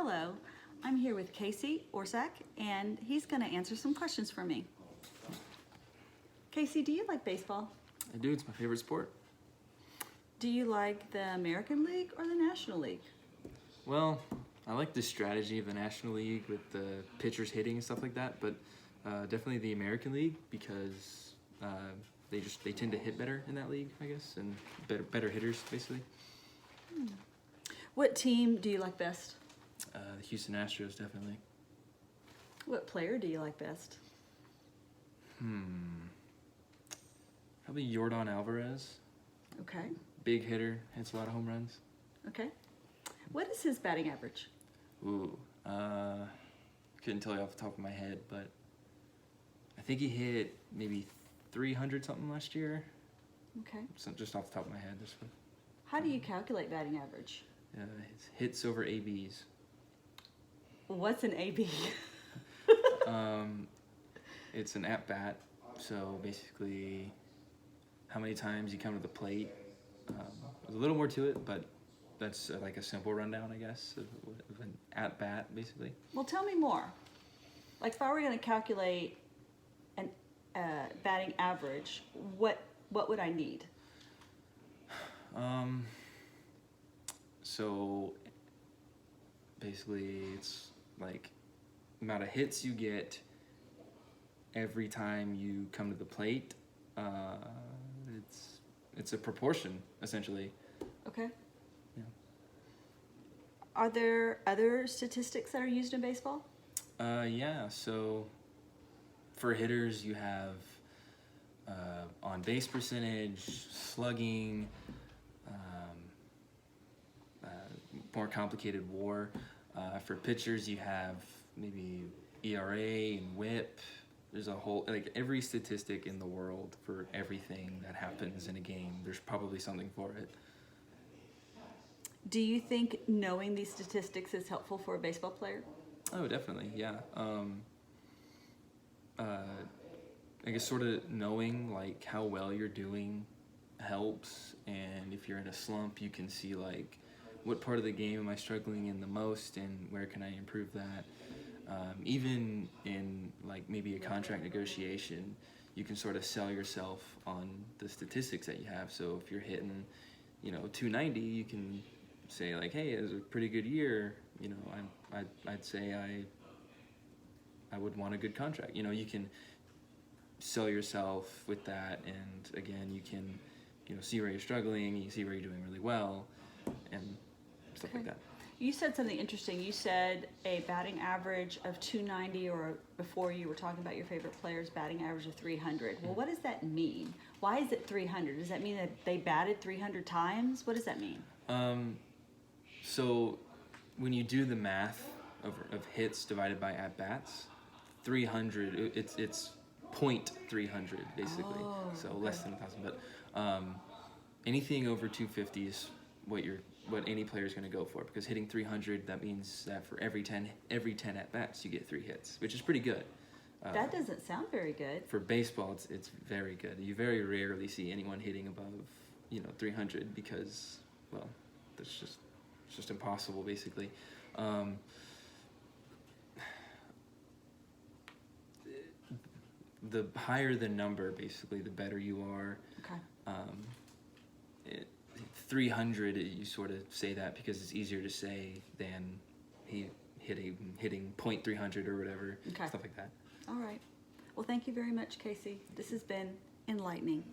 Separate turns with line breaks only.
Hello, I'm here with Casey Orsak, and he's going to answer some questions for me. Casey, do you like baseball?
I do, it's my favorite sport.
Do you like the American League or the National League?
Well, I like the strategy of the National League with the pitchers hitting and stuff like that, but definitely the American League because they tend to hit better in that league, I guess, and better hitters, basically.
What team do you like best?
The Houston Astros, definitely.
What player do you like best?
Probably Yordan Alvarez.
Okay,
Big hitter, hits a lot of home runs.
okay. What is his batting average?
Ooh, couldn't tell you off the top of my head, but I think he hit maybe 300 something last year.
Okay.
So just off the top of my head, this one.
How do you calculate batting average?
It's hits over ABs.
What's an AB?
It's an at bat, so basically how many times you come to the plate. There's a little more to it, but that's like a simple rundown, I guess, of an at bat, basically.
Well, tell me more. Like if I were going to calculate an batting average, what would I need?
So basically it's like the amount of hits you get every time you come to the plate. It's a proportion, essentially.
Okay.
Yeah.
Are there other statistics that are used in baseball?
Yeah, so for hitters you have on base percentage, slugging, more complicated WAR. For pitchers you have maybe ERA and WHIP. There's a whole, like every statistic in the world for everything that happens in a game, there's probably something for it.
Do you think knowing these statistics is helpful for a baseball player?
Oh, definitely, yeah. I guess sort of knowing like how well you're doing helps, and if you're in a slump, you can see like what part of the game am I struggling in the most, and where can I improve that. Even in like maybe a contract negotiation, you can sort of sell yourself on the statistics that you have. So if you're hitting, 290, you can say like, hey, it was a pretty good year. I'd say I would want a good contract. You can sell yourself with that, and again, you can, see where you're struggling, you see where you're doing really well, and stuff like that.
You said something interesting. You said a batting average of 290, or before you were talking about your favorite players' batting average of 300. Well, what does that mean? Why is it 300? Does that mean that they batted 300 times? What does that mean?
So when you do the math of hits divided by at-bats, 300, it's 0.300 basically.
Oh,
so
okay.
less than 1,000, but anything over 250 is what any player is going to go for, because hitting 300, that means that for every 10 at-bats you get 3 hits, which is pretty good.
That doesn't sound very good.
For baseball, it's very good. You very rarely see anyone hitting above 300 because, well, it's just impossible basically. The higher the number, basically, the better you are.
Okay.
300, you sort of say that because it's easier to say than hitting .300 or whatever,
Okay.
stuff like that.
All right. Well, thank you very much, Casey. This has been enlightening.